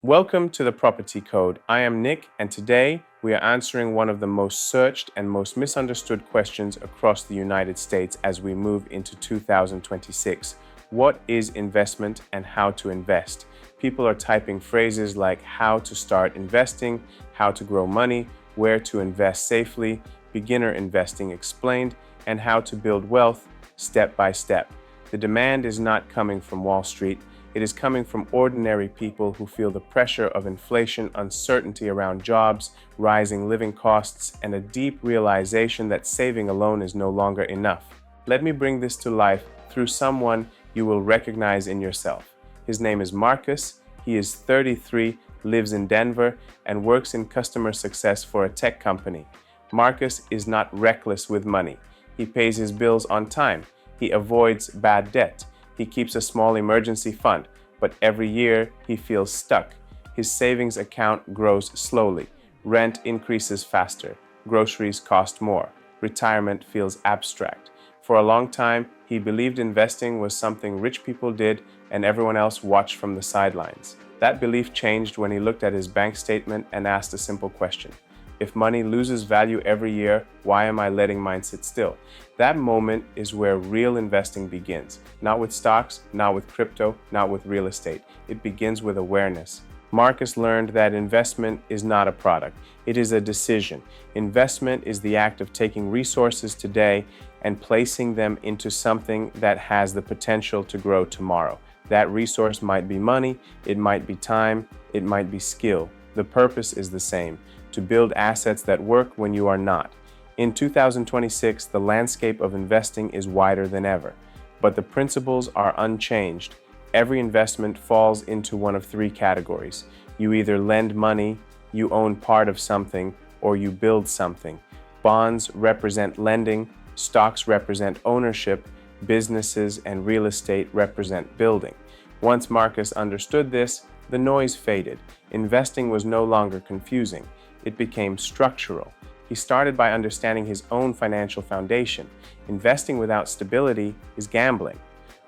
Welcome to the Property Code. I am Nick, and today we are answering one of the most searched and most misunderstood questions across the United States as we move into 2026. What is investment and how to invest? People are typing phrases like how to start investing, how to grow money, where to invest safely, beginner investing explained, and how to build wealth step by step. The demand is not coming from Wall Street. It is coming from ordinary people who feel the pressure of inflation, uncertainty around jobs, rising living costs, and a deep realization that saving alone is no longer enough. Let me bring this to life through someone you will recognize in yourself. His name is Marcus. He is 33, lives in Denver, and works in customer success for a tech company. Marcus is not reckless with money. He pays his bills on time. He avoids bad debt. He keeps a small emergency fund, but every year he feels stuck. His savings account grows slowly. Rent increases faster. Groceries cost more. Retirement feels abstract. For a long time, he believed investing was something rich people did and everyone else watched from the sidelines. That belief changed when he looked at his bank statement and asked a simple question. If money loses value every year, why am I letting mine sit still? That moment is where real investing begins. Not with stocks, not with crypto, not with real estate. It begins with awareness. Marcus learned that investment is not a product. It is a decision. Investment is the act of taking resources today and placing them into something that has the potential to grow tomorrow. That resource might be money, it might be time, it might be skill. The purpose is the same, to build assets that work when you are not. In 2026, the landscape of investing is wider than ever, but the principles are unchanged. Every investment falls into one of three categories. You either lend money, you own part of something, or you build something. Bonds represent lending, stocks represent ownership, businesses and real estate represent building. Once Marcus understood this, the noise faded. Investing was no longer confusing. It became structural. He started by understanding his own financial foundation. Investing without stability is gambling.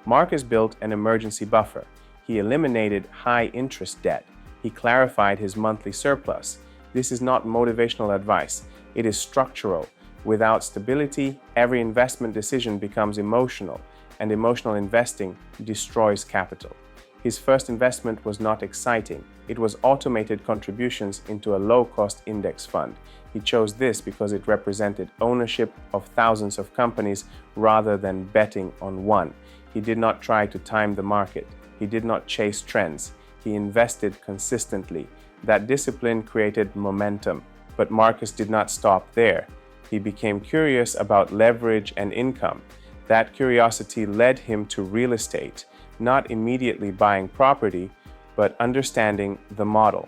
Marcus built an emergency buffer. He eliminated high-interest debt. He clarified his monthly surplus. This is not motivational advice. It is structural. Without stability, every investment decision becomes emotional, and emotional investing destroys capital. His first investment was not exciting. It was automated contributions into a low-cost index fund. He chose this because it represented ownership of thousands of companies rather than betting on one. He did not try to time the market. He did not chase trends. He invested consistently. That discipline created momentum. But Marcus did not stop there. He became curious about leverage and income. That curiosity led him to real estate, not immediately buying property, but understanding the model.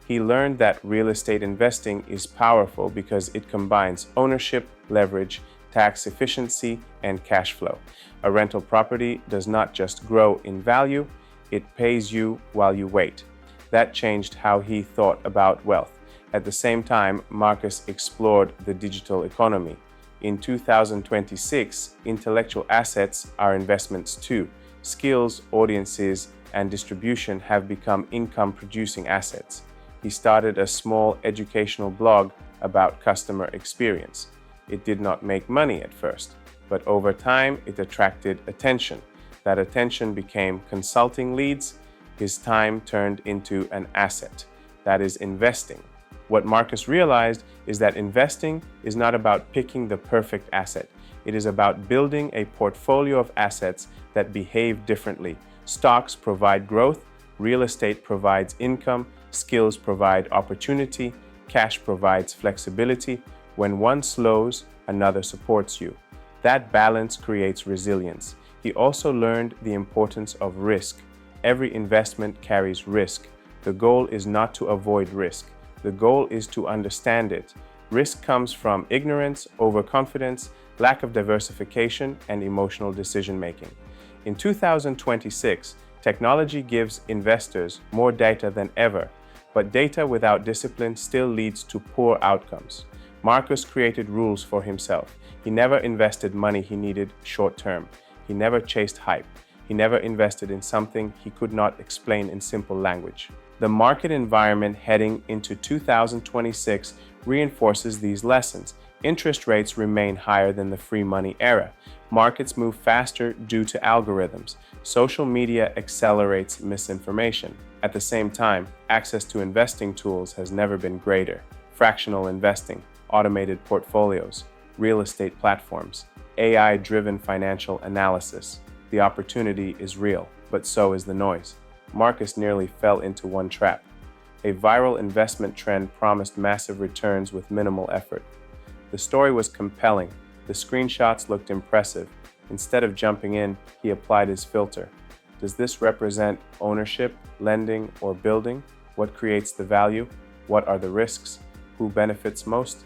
He learned that real estate investing is powerful because it combines ownership, leverage, tax efficiency, and cash flow. A rental property does not just grow in value, it pays you while you wait. That changed how he thought about wealth. At the same time, Marcus explored the digital economy. In 2026, intellectual assets are investments too. Skills, audiences, and distribution have become income-producing assets. He started a small educational blog about customer experience. It did not make money at first, but over time it attracted attention. That attention became consulting leads. His time turned into an asset. That is investing. What Marcus realized is that investing is not about picking the perfect asset. It is about building a portfolio of assets that behave differently. Stocks provide growth, real estate provides income, skills provide opportunity, cash provides flexibility. When one slows, another supports you. That balance creates resilience. He also learned the importance of risk. Every investment carries risk. The goal is not to avoid risk. The goal is to understand it. Risk comes from ignorance, overconfidence, lack of diversification, and emotional decision-making. In 2026, technology gives investors more data than ever, but data without discipline still leads to poor outcomes. Marcus created rules for himself. He never invested money he needed short-term. He never chased hype. He never invested in something he could not explain in simple language. The market environment heading into 2026 reinforces these lessons. Interest rates remain higher than the free money era. Markets move faster due to algorithms. Social media accelerates misinformation. At the same time, access to investing tools has never been greater. Fractional investing, automated portfolios, real estate platforms, AI-driven financial analysis. The opportunity is real, but so is the noise. Marcus nearly fell into one trap. A viral investment trend promised massive returns with minimal effort. The story was compelling. The screenshots looked impressive. Instead of jumping in, he applied his filter. Does this represent ownership, lending, or building? What creates the value? What are the risks? Who benefits most?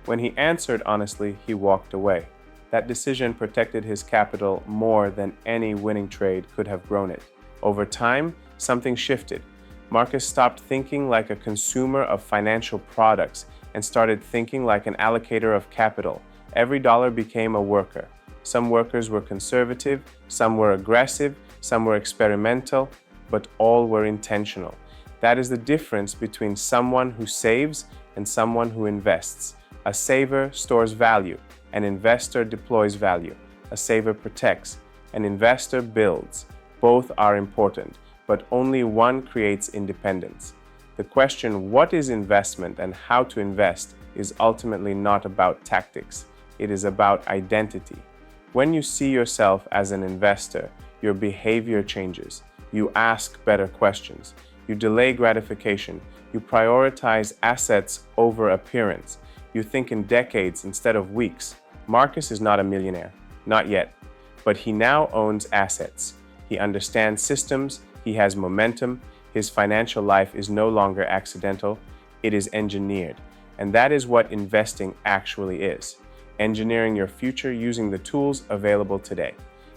When he answered honestly, he walked away. That decision protected his capital more than any winning trade could have grown it. Over time, something shifted. Marcus stopped thinking like a consumer of financial products and started thinking like an allocator of capital. Every dollar became a worker. Some workers were conservative, some were aggressive, some were experimental, but all were intentional. That is the difference between someone who saves and someone who invests. A saver stores value. An investor deploys value. A saver protects. An investor builds. Both are important, but only one creates independence. The question, what is investment and how to invest, is ultimately not about tactics. It is about identity. When you see yourself as an investor, your behavior changes. You ask better questions. You delay gratification. You prioritize assets over appearance. You think in decades instead of weeks. Marcus is not a millionaire, not yet, but he now owns assets. He understands systems. He has momentum. His financial life is no longer accidental. It is engineered. And that is what investing actually is. Engineering your future using the tools available today.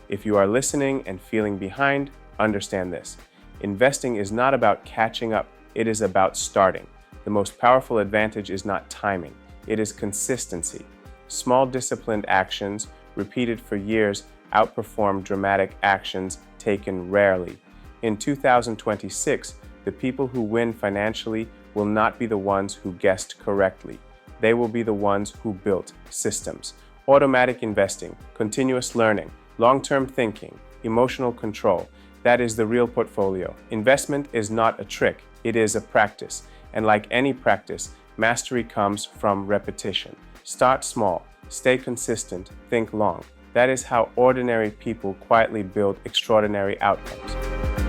If you are listening and feeling behind, understand this. Investing is not about catching up. It is about starting. The most powerful advantage is not timing. It is consistency. Small disciplined actions, repeated for years, outperform dramatic actions taken rarely. In 2026, the people who win financially will not be the ones who guessed correctly. They will be the ones who built systems. Automatic investing, continuous learning, long-term thinking, emotional control. That is the real portfolio. Investment is not a trick. It is a practice. And like any practice, mastery comes from repetition. Start small, stay consistent, think long. That is how ordinary people quietly build extraordinary outcomes.